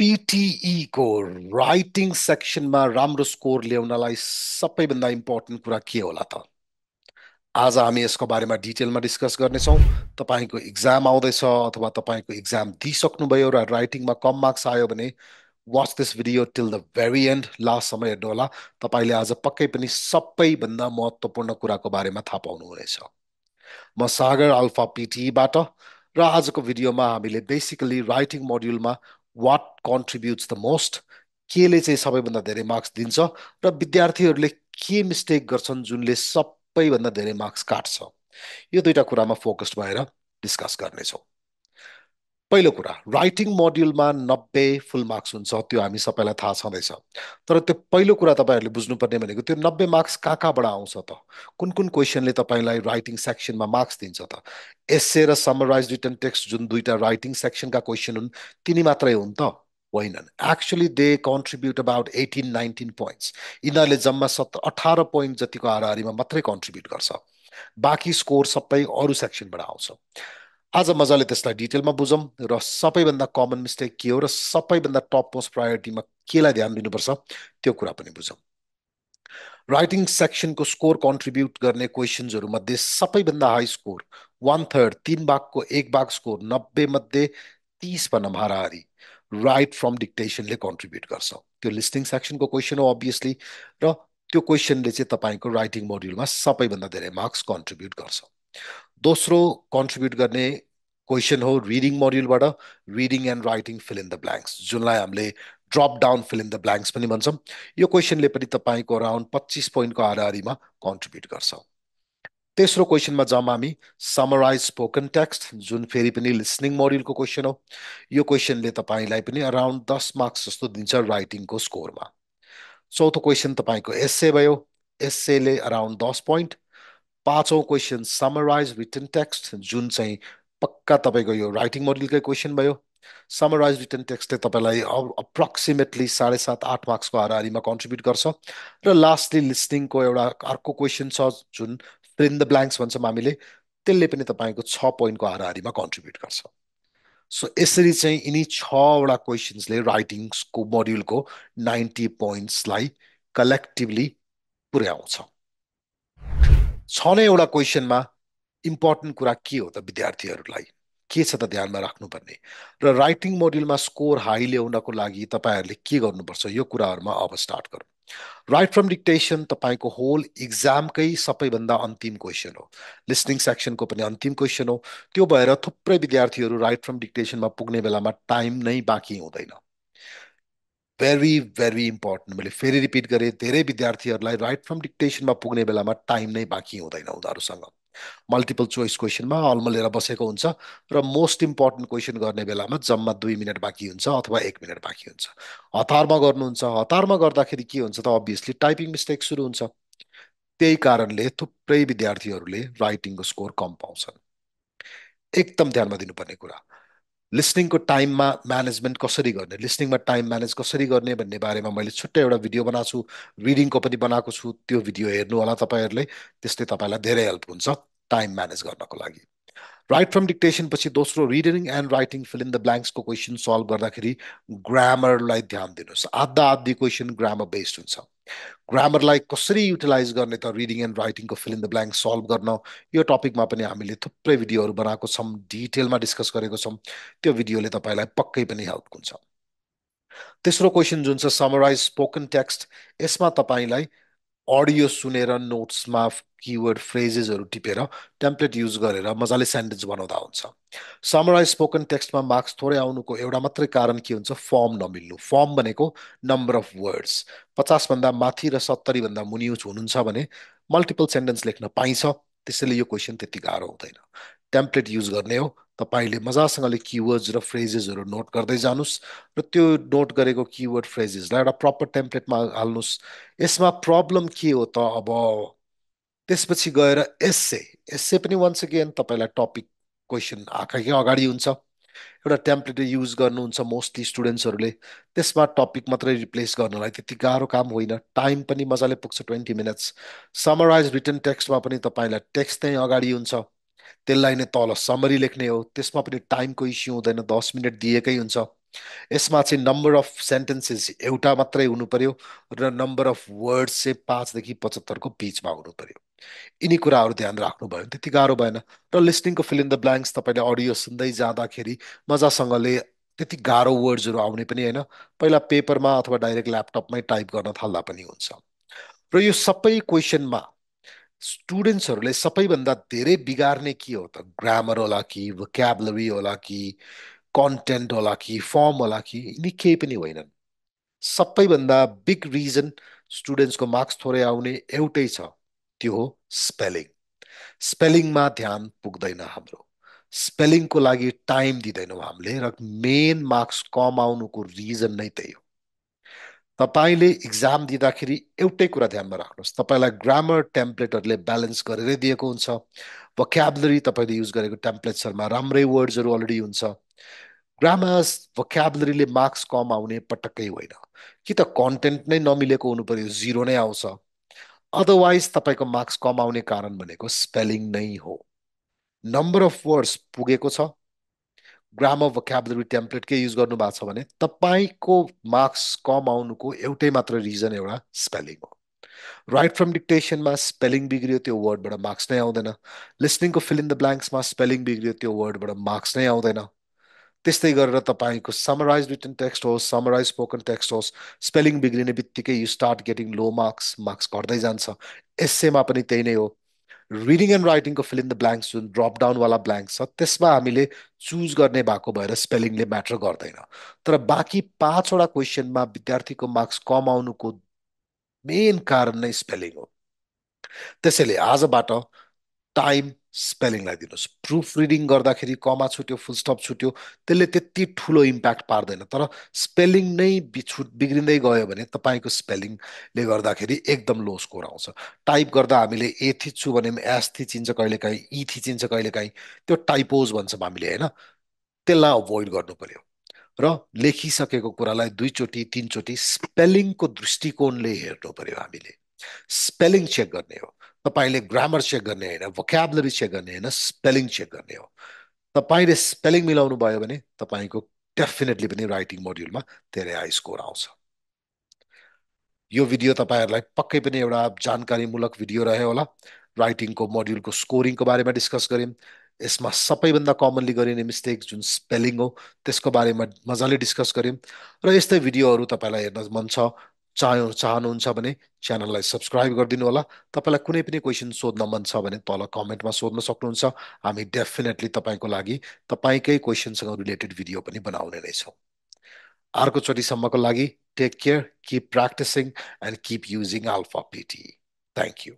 PTE को writing सेक्सनमा राम्रो score ल्याउनलाई सबैभन्दा इम्पोर्टेन्ट कुरा के होला त? आज हामी यसको बारेमा डिटेलमा डिस्कस गर्नेछौँ। तपाईँको इक्जाम आउँदैछ अथवा तपाईँको इक्जाम दिइसक्नुभयो र राइटिङमा कम मार्क्स आयो भने watch this video till the very end, लास्टसम्म हेर्नुहोला। तपाईँले आज पक्कै पनि सबैभन्दा महत्त्वपूर्ण कुराको बारेमा थाहा पाउनुहुनेछ। म सागर अल्फा पिटीबाट र आजको भिडियोमा हामीले बेसिकली राइटिङ मोड्युलमा वाट कन्ट्रिब्युट्स द मोस्ट, केले चाहिँ सबैभन्दा धेरै मार्क्स दिन्छ र विद्यार्थीहरूले के मिस्टेक गर्छन् जुनले सबैभन्दा धेरै मार्क्स काट्छ, यो दुईटा कुरामा फोकस्ड भएर डिस्कस गर्नेछौँ। पहिलो कुरा, राइटिङ मोड्युलमा 90 फुल मार्क्स हुन्छ, त्यो हामी सबैलाई थाहा छँदैछ। तर त्यो पहिलो कुरा तपाईँहरूले बुझ्नुपर्ने भनेको त्यो 90 मार्क्स कहाँबाट आउँछ त? कुन कुन क्वेसनले तपाईँलाई राइटिङ सेक्सनमा मार्क्स दिन्छ त? एस्से र समराइज रिटन टेक्स्ट जुन दुईटा राइटिङ सेक्सनका क्वेसन हुन्, तिनी मात्रै हुन् त? होइनन्। Actually they contribute about 18-19 points. यिनीहरूले जम्मा 18 पोइन्ट जतिको हाराहारीमा मात्रै कन्ट्रिब्युट गर्छ। बाँकी स्कोर सबै अरू सेक्सनबाट आउँछ। आज मजाले त्यसलाई डिटेलमा बुझौँ र सबैभन्दा कमन मिस्टेक के हो र सबैभन्दा टप मोस्ट प्रायोरिटीमा केलाई ध्यान दिनुपर्छ त्यो कुरा पनि बुझौँ। राइटिङ सेक्सनको स्कोर कन्ट्रिब्युट गर्ने क्वेसन्सहरू मध्ये सबैभन्दा हाई स्कोर 1/3, 3 भागको 1 भाग स्कोर, 90 मध्ये 30 भनौँ हाराहारी राइट फ्रम डिक्टेसनले कन्ट्रिब्युट गर्छ। त्यो लिस्निङ सेक्सनको क्वेसन हो अभियसली, र त्यो क्वेसनले चाहिँ तपाईँको राइटिङ मोड्युलमा सबैभन्दा धेरै मार्क्स कन्ट्रिब्युट गर्छ। दोस्रो कन्ट्रिब्युट गर्ने क्वेसन हो रिडिङ मोड्युलबाट, reading and writing fill in the blanks, जुनलाई हामीले drop down fill in the blanks पनि भन्छौँ। यो क्वेसनले पनि तपाईँको अराउन्ड 25 पोइन्टको हाराहारीमा कन्ट्रिब्युट गर्छ। तेस्रो क्वेसनमा जाउँ हामी, समराइज स्पोकन टेक्स्ट, जुन फेरि पनि लिसनिङ मोड्युलको क्वेसन हो। यो क्वेसनले तपाईँलाई पनि अराउन्ड 10 मार्क्स जस्तो दिन्छ राइटिङको स्कोरमा। चौथो क्वेसन तपाईँको एस्से भयो, एस्सेले अराउन्ड 10 पोइन्ट। पाँचौँ क्वेसन समराइज रिटन टेक्स्ट, जुन चाहिँ पक्का तपाईँको यो राइटिङ मोड्युलकै क्वेसन भयो। समराइज रिटन टेक्स्टले तपाईँलाई अप्रोक्सिमेटली 7.5-8 मार्क्सको हाराहारीमा कन्ट्रिब्युट गर्छ। र लास्टली लिसनिङको एउटा अर्को क्वेसन छ जुन फिल इन द ब्ल्याङ्क्स भन्छौँ हामीले, त्यसले पनि तपाईँको 6 पोइन्टको हाराहारीमा कन्ट्रिब्युट गर्छ। सो यसरी चाहिँ यिनी 6वटा क्वेसन्सले राइटिङको मोड्युलको 90 पोइन्ट्सलाई कलेक्टिभली पुर्याउँछ। 6 क्वेसनमा इम्पोर्टेन्ट कुरा के हो त? विद्यार्थीहरूलाई के छ त ध्यानमा राख्नुपर्ने? र राइटिङ मोड्युलमा स्कोर हाई ल्याउनको लागि तपाईँहरूले के गर्नुपर्छ, यो कुराहरूमा अब स्टार्ट गरौँ। राइट फ्रम डिक्टेसन तपाईँको होल इक्जामकै सबैभन्दा अन्तिम क्वेसन हो, लिसनिङ सेक्सनको पनि अन्तिम क्वेसन हो। त्यो भएर थुप्रै विद्यार्थीहरू राइट फ्रम डिक्टेसनमा पुग्ने बेलामा टाइम नै बाँकी हुँदैन। भेरी भेरी इम्पोर्टेन्ट, मैले फेरि रिपिट गरेँ, धेरै विद्यार्थीहरूलाई राइट फ्रम डिक्टेसनमा पुग्ने बेलामा टाइम नै बाँकी हुँदैन उनीहरूसँग। मल्टिपल चोइस क्वेसनमा अल्मलिएर बसेको हुन्छ र मोस्ट इम्पोर्टेन्ट क्वेसन गर्ने बेलामा जम्मा 2 मिनट बाँकी हुन्छ अथवा 1 मिनट बाँकी हुन्छ। हतारमा गर्नुहुन्छ, हतारमा गर्दाखेरि के हुन्छ त? अभियसली टाइपिङ मिस्टेक सुरु हुन्छ। त्यही कारणले थुप्रै विद्यार्थीहरूले राइटिङको स्कोर कम पाउँछन्। एकदम ध्यानमा दिनुपर्ने कुरा, लिसनिङको टाइममा म्यानेजमेन्ट कसरी गर्ने, लिसनिङमा टाइम म्यानेज कसरी गर्ने भन्ने बारेमा मैले छुट्टै एउटा भिडियो बनाएको छु, रिडिङको पनि बनाएको छु। त्यो भिडियो हेर्नु होला तपाईँहरूले, त्यसले तपाईँलाई धेरै हेल्प हुन्छ टाइम म्यानेज गर्नको लागि। राइट फ्रम डिक्टेसन पछि दोस्रो reading and writing fill in the ब्ल्याङ्क्सको क्वेसन सल्भ गर्दाखेरि ग्रामरलाई ध्यान दिनुहोस्। आधा आधी क्वेसन ग्रामर बेस्ड हुन्छ। ग्रामरलाई कसरी युटिलाइज गर्ने त रिडिङ एन्ड राइटिङको fill in the blank solve गर्न, यो टपिकमा पनि हामीले थुप्रै भिडियोहरू बनाएको छौँ, डिटेलमा डिस्कस गरेको छौँ। त्यो भिडियोले तपाईँलाई पक्कै पनि हेल्प हुन्छ। तेस्रो क्वेसन जुन छ समराइज स्पोकन टेक्स्ट, यसमा तपाईँलाई अडियो सुनेर नोट्समा किवर्ड फ्रेजेसहरू टिपेर टेम्प्लेट युज गरेर मजाले सेन्टेन्स बनाउँदा हुन्छ। समराइज स्पोकन टेक्स्टमा मार्क्स थोरै आउनुको एउटा मात्रै कारण के हुन्छ? फर्म नमिल्नु। फर्म भनेको नम्बर अफ वर्ड्स। 50 भन्दा माथि र 70 भन्दा मुनि हुनुहुन्छ भने मल्टिपल सेन्टेन्स लेख्न पाइन्छ, त्यसैले यो क्वेसन त्यति गाह्रो हुँदैन। टेम्प्लेट युज गर्ने हो, तपाईँले मजासँगले किवर्ड्स र फ्रेजेसहरू नोट गर्दै जानुहोस् र त्यो नोट गरेको किवर्ड फ्रेजेसलाई एउटा प्रपर टेम्प्लेटमा हाल्नुहोस्। यसमा प्रब्लम के हो त? अब त्यसपछि गएर एस्से, एस्से पनि वन्स अगेन तपाईँलाई टपिक क्वेसन आँखाकै अगाडि हुन्छ। एउटा टेम्प्लेट युज गर्नुहुन्छ मोस्टली स्टुडेन्ट्सहरूले, त्यसमा टपिक मात्रै रिप्लेस गर्नलाई त्यति गाह्रो काम होइन, टाइम पनि मजाले पुग्छ 20 मिनट्स। समराइज रिटन टेक्स्टमा पनि तपाईँलाई टेक्स्ट नै अगाडि हुन्छ, त्यसलाई नै तल समरी लेख्ने हो, त्यसमा पनि टाइमको इस्यु हुँदैन, 10 मिनट दिएकै हुन्छ। यसमा चाहिँ नम्बर अफ सेन्टेन्सेस एउटा मात्रै हुनु पर्यो र नम्बर अफ वर्ड्स चाहिँ 5 देखि 75 को बिचमा हुनु पर्यो। यिनी कुराहरू ध्यान राख्नुभयो भने त्यति गाह्रो भएन। र लिसनिङको फिल इन द ब्ल्याङ्क्स तपाईँले अडियो सुन्दै जाँदाखेरि मजासँगले त्यति गाह्रो वर्ड्सहरू आउने पनि होइन। पहिला पेपरमा अथवा डाइरेक्ट ल्यापटपमै टाइप गर्न थाल्दा पनि हुन्छ। र यो सबै क्वेसनमा स्टुडेन्ट्सहरूले सबैभन्दा धेरै बिगार्ने के हो त? ग्रामर होला कि भोक्याबुलरी होला कि कन्टेन्ट होला कि फर्म होला कि यिनी केही पनि होइनन्। सबैभन्दा बिग रिजन स्टुडेन्ट्सको मार्क्स थोरै आउने एउटै छ, त्यो हो स्पेलिङ। स्पेलिङमा ध्यान पुग्दैन हाम्रो, स्पेलिङको लागि टाइम दिँदैनौँ हामीले, र मेन मार्क्स कम आउनुको रिजन नै त्यही हो। तपाईँले इक्जाम दिँदाखेरि एउटै कुरा ध्यानमा राख्नुहोस्, तपाईँलाई ग्रामर टेम्प्लेटहरूले ब्यालेन्स गरेरै दिएको हुन्छ। भोक्याबुलरी तपाईँले युज गरेको टेम्प्लेट्सहरूमा राम्रै वर्ड्सहरू अलरेडी हुन्छ। ग्रामर्स भोक्याबुलरीले मार्क्स कम आउने पटक्कै होइन। कि त कन्टेन्ट नै नमिलेको हुनु पर्यो, जिरो नै आउँछ। अदरवाइज तपाईँको मार्क्स कम आउने कारण भनेको स्पेलिङ नै हो। नम्बर अफ वर्ड्स पुगेको छ, ग्रामर भोक्याबुलरी टेम्प्लेटकै युज गर्नु भएको छ भने तपाईँको मार्क्स कम आउनुको एउटै मात्र रिजन एउटा स्पेलिङ हो। राइट फ्रम डिक्टेसनमा स्पेलिङ बिग्रियो, त्यो वर्डबाट मार्क्स नै आउँदैन। लिसनिङको फिल इन द ब्ल्याङ्क्समा स्पेलिङ बिग्रियो, त्यो वर्डबाट मार्क्स नै आउँदैन। त्यस्तै गरेर तपाईँको समराइज रिटन टेक्स्ट होस्, समराइज स्पोकन टेक्स्ट होस्, स्पेलिङ बिग्रिने बित्तिकै you start getting low marks, marks घट्दै जान्छ। एसेमा पनि त्यही नै हो। रिडिङ एन्ड राइटिङको फिल इन द ब्ल्याङ्क्स जुन ड्रप डाउनवाला ब्ल्याङ्क छ, त्यसमा हामीले चुज गर्ने भएको भएर स्पेलिङले म्याटर गर्दैन। तर बाँकी 5वटा क्वेसनमा विद्यार्थीको मार्क्स कम आउनुको मेन कारण नै स्पेलिङ हो। त्यसैले आजबाट टाइम स्पेलिङलाई दिनुहोस्। प्रुफ रिडिङ गर्दाखेरि कमा छुट्यो, फुल स्टप छुट्यो, त्यसले त्यति ठुलो इम्प्याक्ट पार्दैन। तर स्पेलिङ नै बिग्रिँदै गयो भने तपाईँको स्पेलिङले गर्दाखेरि एकदम लो स्कोर आउँछ। टाइप गर्दा हामीले ए थिच्छु भने एस थिचिन्छ कहिलेकाहीँ, ई थिचिन्छ कहिलेकाहीँ, त्यो टाइपोज भन्छौँ हामीले होइन। त्यसलाई अभोइड गर्नु पर्यो। र लेखिसकेको कुरालाई दुईचोटि तिनचोटि स्पेलिङको दृष्टिकोणले हेर्नु पर्यो हामीले। स्पेलिङ चेक गर्ने हो, तपाईँले ग्रामर चेक गर्ने होइन, भोक्याबुलरी चेक गर्ने होइन, स्पेलिङ चेक गर्ने हो। तपाईँले स्पेलिङ मिलाउनु भयो भने तपाईँको डेफिनेटली पनि राइटिङ मोड्युलमा धेरै हाई स्कोर आउँछ। यो भिडियो तपाईँहरूलाई पक्कै पनि एउटा जानकारीमूलक भिडियो रह्यो होला। राइटिङको मोड्युलको स्कोरिङको बारेमा डिस्कस गऱ्यौँ। यसमा सबैभन्दा कमनली गरिने मिस्टेक जुन स्पेलिङ हो, त्यसको बारेमा मजाले डिस्कस गऱ्यौँ। र यस्तै भिडियोहरू तपाईँलाई हेर्न मन छ, चाहनुहुन्छ भने च्यानललाई सब्सक्राइब गरिदिनु होला। तपाईँलाई कुनै पनि क्वेसन सोध्न मन छ भने तल कमेन्टमा सोध्न सक्नुहुन्छ। हामी डेफिनेटली तपाईँको लागि तपाईँकै क्वेसनसँग रिलेटेड भिडियो पनि बनाउने नै छौँ। अर्कोचोटिसम्मको लागि take care, keep practising and keep using alpha PT. Thank you.